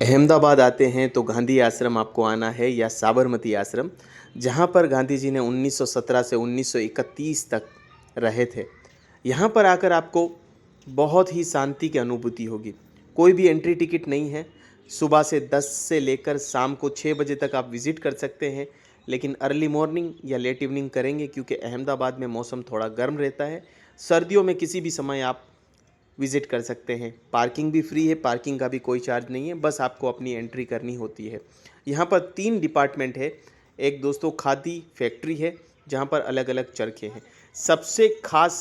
अहमदाबाद आते हैं तो गांधी आश्रम आपको आना है या साबरमती आश्रम, जहाँ पर गांधी जी ने 1917 से 1931 तक रहे थे। यहाँ पर आकर आपको बहुत ही शांति की अनुभूति होगी। कोई भी एंट्री टिकट नहीं है। सुबह से 10 से लेकर शाम को 6 बजे तक आप विज़िट कर सकते हैं, लेकिन अर्ली मॉर्निंग या लेट इवनिंग करेंगे क्योंकि अहमदाबाद में मौसम थोड़ा गर्म रहता है। सर्दियों में किसी भी समय आप विज़िट कर सकते हैं। पार्किंग भी फ्री है, पार्किंग का भी कोई चार्ज नहीं है, बस आपको अपनी एंट्री करनी होती है। यहाँ पर 3 डिपार्टमेंट है। एक दोस्तों खादी फैक्ट्री है, जहाँ पर अलग अलग चरखे हैं। सबसे खास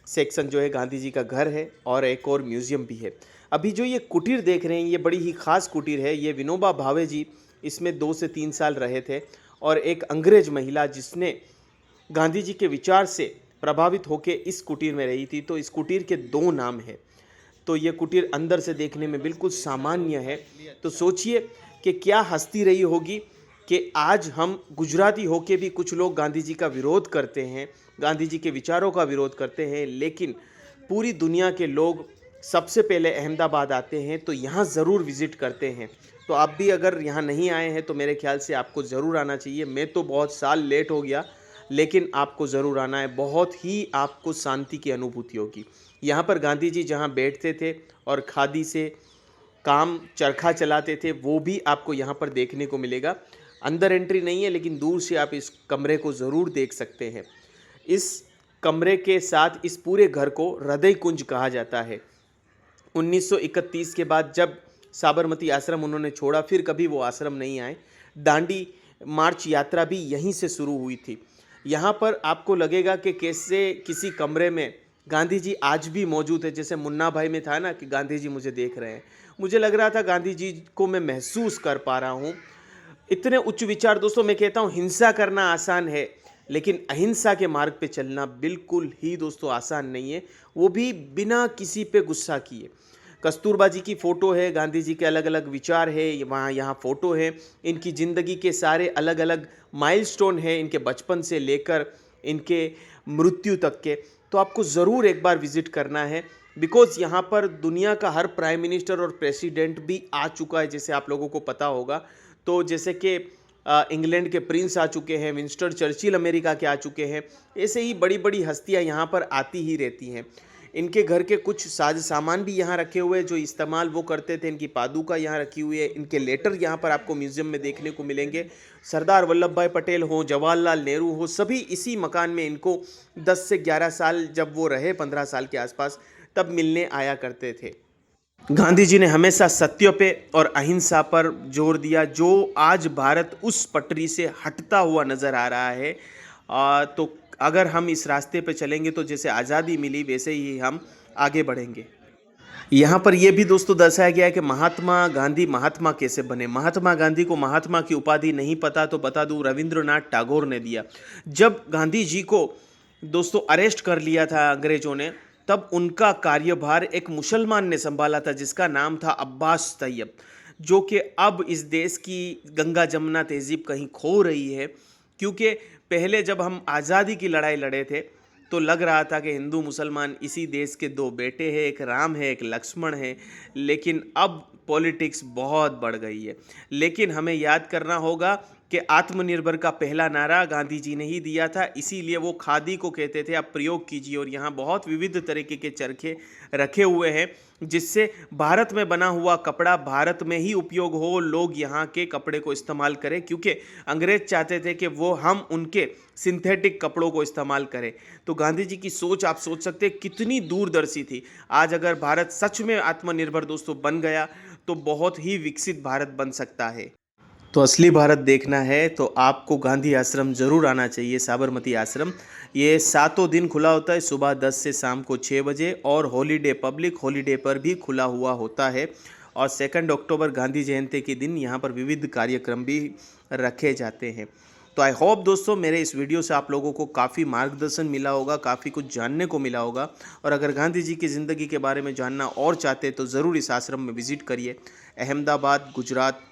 सेक्शन जो है गांधी जी का घर है, और एक और म्यूज़ियम भी है। अभी जो ये कुटीर देख रहे हैं, ये बड़ी ही खास कुटीर है। ये विनोबा भावे जी इसमें 2 से 3 साल रहे थे, और एक अंग्रेज महिला जिसने गांधी जी के विचार से प्रभावित होकर इस कुटीर में रही थी। तो इस कुटीर के 2 नाम है। तो ये कुटीर अंदर से देखने में बिल्कुल सामान्य है। तो सोचिए कि क्या हस्ती रही होगी कि आज हम गुजराती होके भी कुछ लोग गांधी जी का विरोध करते हैं, गांधी जी के विचारों का विरोध करते हैं, लेकिन पूरी दुनिया के लोग सबसे पहले अहमदाबाद आते हैं तो यहाँ ज़रूर विज़िट करते हैं। तो आप भी अगर यहाँ नहीं आए हैं तो मेरे ख्याल से आपको ज़रूर आना चाहिए। मैं तो बहुत साल लेट हो गया, लेकिन आपको ज़रूर आना है। बहुत ही आपको शांति की अनुभूति होगी। यहाँ पर गांधी जी जहाँ बैठते थे और खादी से काम चरखा चलाते थे, वो भी आपको यहाँ पर देखने को मिलेगा। अंदर एंट्री नहीं है, लेकिन दूर से आप इस कमरे को ज़रूर देख सकते हैं। इस कमरे के साथ इस पूरे घर को हृदय कुंज कहा जाता है। 1931 के बाद जब साबरमती आश्रम उन्होंने छोड़ा, फिर कभी वो आश्रम नहीं आए। दांडी मार्च यात्रा भी यहीं से शुरू हुई थी। यहाँ पर आपको लगेगा कि कैसे किसी कमरे में गांधी जी आज भी मौजूद है। जैसे मुन्ना भाई में था ना कि गांधी जी मुझे देख रहे हैं, मुझे लग रहा था गांधी जी को मैं महसूस कर पा रहा हूँ। इतने उच्च विचार। दोस्तों मैं कहता हूँ हिंसा करना आसान है, लेकिन अहिंसा के मार्ग पे चलना बिल्कुल ही दोस्तों आसान नहीं है, वो भी बिना किसी पे गुस्सा किए। कस्तूरबा जी की फ़ोटो है, गांधी जी के अलग अलग विचार है, वहाँ यहाँ फ़ोटो है। इनकी ज़िंदगी के सारे अलग अलग माइलस्टोन है, इनके बचपन से लेकर इनके मृत्यु तक के। तो आपको ज़रूर एक बार विज़िट करना है, बिकॉज़ यहाँ पर दुनिया का हर प्राइम मिनिस्टर और प्रेसिडेंट भी आ चुका है, जैसे आप लोगों को पता होगा। तो जैसे कि इंग्लैंड के प्रिंस आ चुके हैं, विंस्टन चर्चिल अमेरिका के आ चुके हैं, ऐसे ही बड़ी बड़ी हस्तियाँ यहाँ पर आती ही रहती हैं। इनके घर के कुछ साज सामान भी यहाँ रखे हुए हैं जो इस्तेमाल वो करते थे। इनकी पादुका यहाँ रखी हुई है। इनके लेटर यहाँ पर आपको म्यूज़ियम में देखने को मिलेंगे। सरदार वल्लभ भाई पटेल हो, जवाहरलाल नेहरू हो, सभी इसी मकान में इनको 10 से 11 साल जब वो रहे, 15 साल के आसपास, तब मिलने आया करते थे। गांधी जी ने हमेशा सत्य पे और अहिंसा पर जोर दिया, जो आज भारत उस पटरी से हटता हुआ नज़र आ रहा है। तो अगर हम इस रास्ते पे चलेंगे तो जैसे आज़ादी मिली वैसे ही हम आगे बढ़ेंगे। यहाँ पर यह भी दोस्तों दर्शाया गया है कि महात्मा गांधी महात्मा कैसे बने। महात्मा गांधी को महात्मा की उपाधि नहीं पता तो बता दूं, रविंद्रनाथ टैगोर ने दिया। जब गांधी जी को दोस्तों अरेस्ट कर लिया था अंग्रेजों ने, तब उनका कार्यभार एक मुसलमान ने संभाला था जिसका नाम था अब्बास तैयब, जो कि अब इस देश की गंगा जमुना तहजीब कहीं खो रही है। क्योंकि पहले जब हम आज़ादी की लड़ाई लड़े थे तो लग रहा था कि हिंदू मुसलमान इसी देश के 2 बेटे हैं, एक राम है एक लक्ष्मण है, लेकिन अब पॉलिटिक्स बहुत बढ़ गई है। लेकिन हमें याद करना होगा कि आत्मनिर्भर का पहला नारा गांधी जी ने ही दिया था, इसीलिए वो खादी को कहते थे आप प्रयोग कीजिए। और यहाँ बहुत विविध तरीके के चरखे रखे हुए हैं, जिससे भारत में बना हुआ कपड़ा भारत में ही उपयोग हो, लोग यहाँ के कपड़े को इस्तेमाल करें, क्योंकि अंग्रेज चाहते थे कि वो हम उनके सिंथेटिक कपड़ों को इस्तेमाल करें। तो गांधी जी की सोच आप सोच सकते हैं कितनी दूरदर्शी थी। आज अगर भारत सच में आत्मनिर्भर दोस्तों बन गया तो बहुत ही विकसित भारत बन सकता है। तो असली भारत देखना है तो आपको गांधी आश्रम ज़रूर आना चाहिए, साबरमती आश्रम। ये 7 दिन खुला होता है, सुबह 10 से शाम को 6 बजे, और हॉलीडे पब्लिक हॉलीडे पर भी खुला हुआ होता है। और 2 अक्टूबर गांधी जयंती के दिन यहाँ पर विविध कार्यक्रम भी रखे जाते हैं। तो आई होप दोस्तों मेरे इस वीडियो से आप लोगों को काफ़ी मार्गदर्शन मिला होगा, काफ़ी कुछ जानने को मिला होगा। और अगर गांधी जी की ज़िंदगी के बारे में जानना और चाहते हैं तो ज़रूर इस आश्रम में विज़िट करिए। अहमदाबाद गुजरात